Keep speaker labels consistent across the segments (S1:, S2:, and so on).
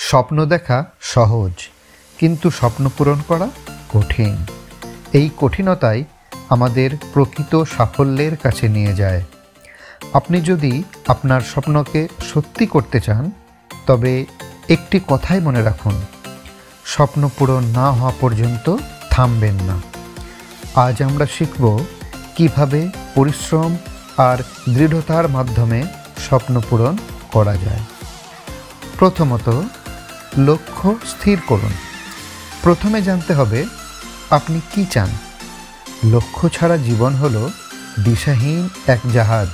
S1: স্বপ্ন দেখা সহজ, কিন্তু স্বপ্ন পূরণ করা কঠিন। এই কঠিনতাই আমাদের প্রকৃত সাফল্যের কাছে নিয়ে যায়। আপনি যদি আপনার স্বপ্নকে সত্যি করতে চান, তবে একটি কথাই মনে রাখুন: স্বপ্ন পূরণ না হওয়া পর্যন্ত থামবেন না। আজ আমরা শিখব কিভাবে পরিশ্রম আর দৃঢ়তার মাধ্যমে স্বপ্ন পূরণ করা যায়। প্রথমত, লক্ষ্য স্থির করুন। প্রথমে জানতে হবে আপনি কি চান। লক্ষ্য ছাড়া জীবন হলো দিশাহীন এক জাহাজ।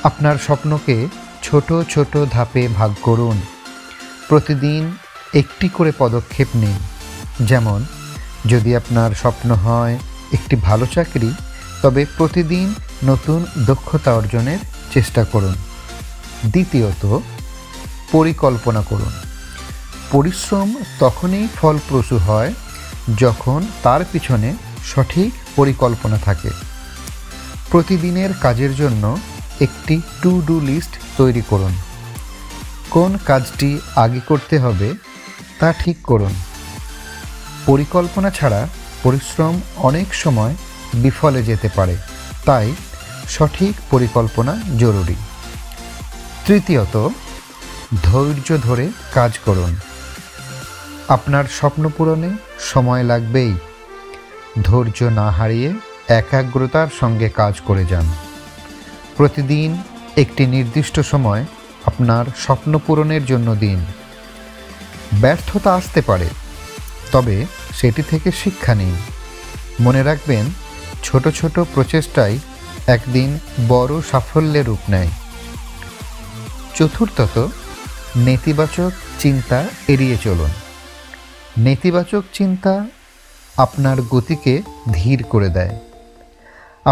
S1: আপনার স্বপ্নকে ছোট ছোট ধাপে ভাগ করুন। প্রতিদিন একটি করে পদক্ষেপ নিন। যেমন, যদি আপনার স্বপ্ন হয় একটি ভালো চাকরি, তবে প্রতিদিন নতুন দক্ষতা অর্জনের চেষ্টা করুন। দ্বিতীয়ত, পরিকল্পনা করুন। পরিশ্রম তখনই ফলপ্রসূ হয় যখন তার পিছনে সঠিক পরিকল্পনা থাকে। প্রতিদিনের কাজের জন্য একটি টু ডু লিস্ট তৈরি করুন। কোন কাজটি আগে করতে হবে তা ঠিক করুন। পরিকল্পনা ছাড়া পরিশ্রম অনেক সময় বিফলে যেতে পারে, তাই সঠিক পরিকল্পনা জরুরি। তৃতীয়ত, ধৈর্য ধরে কাজ করুন। আপনার স্বপ্ন পূরণে সময় লাগবেই। ধৈর্য না হারিয়ে একাগ্রতার সঙ্গে কাজ করে যান। প্রতিদিন একটি নির্দিষ্ট সময় আপনার স্বপ্ন পূরণের জন্য দিন। ব্যর্থতা আসতে পারে, তবে সেটি থেকে শিক্ষা নিন। মনে রাখবেন, ছোট ছোট প্রচেষ্টাই একদিন বড় সাফল্যের রূপ নেয়। চতুর্থত, নেতিবাচক চিন্তা এড়িয়ে চলুন। নেতিবাচক চিন্তা আপনার গতিকে ধীর করে দেয়।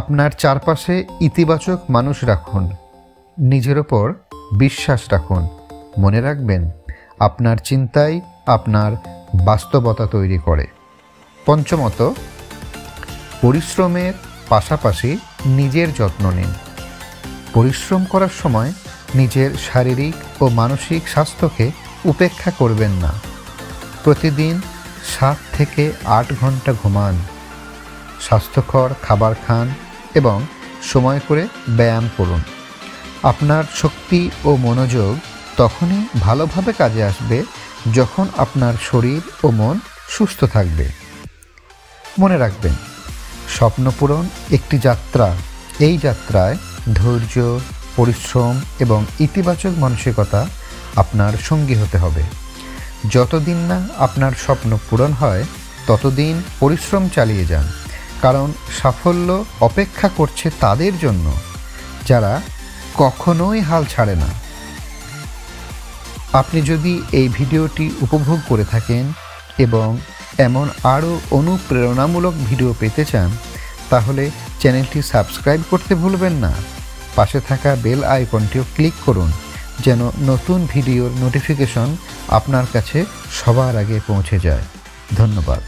S1: আপনার চারপাশে ইতিবাচক মানুষ রাখুন। নিজের ওপর বিশ্বাস রাখুন। মনে রাখবেন, আপনার চিন্তাই আপনার বাস্তবতা তৈরি করে। পঞ্চমত, পরিশ্রমের পাশাপাশি নিজের যত্ন নিন। পরিশ্রম করার সময় নিজের শারীরিক ও মানসিক স্বাস্থ্যকে উপেক্ষা করবেন না। প্রতিদিন 7 থেকে 8 ঘন্টা ঘুমান, স্বাস্থ্যকর খাবার খান এবং সময় করে ব্যায়াম করুন। আপনার শক্তি ও মনোযোগ তখনই ভালোভাবে কাজে আসবে যখন আপনার শরীর ও মন সুস্থ থাকবে। মনে রাখবেন, স্বপ্ন পূরণ একটি যাত্রা। এই যাত্রায় ধৈর্য, পরিশ্রম এবং ইতিবাচক মানসিকতা আপনার সঙ্গী হতে হবে। যতদিন না আপনার স্বপ্ন পূরণ হয়, ততদিন পরিশ্রম চালিয়ে যান, কারণ সাফল্য অপেক্ষা করছে তাদের জন্য যারা কখনোই হাল ছাড়ে না। আপনি যদি এই ভিডিওটি উপভোগ করে থাকেন এবং এমন আরও অনুপ্রেরণামূলক ভিডিও পেতে চান, তাহলে চ্যানেলটি সাবস্ক্রাইব করতে ভুলবেন না। পাশে থাকা বেল আইকনটিও ক্লিক করুন, যেন নতুন ভিডিওর নোটিফিকেশন আপনার কাছে সবার আগে পৌঁছে যায়। ধন্যবাদ।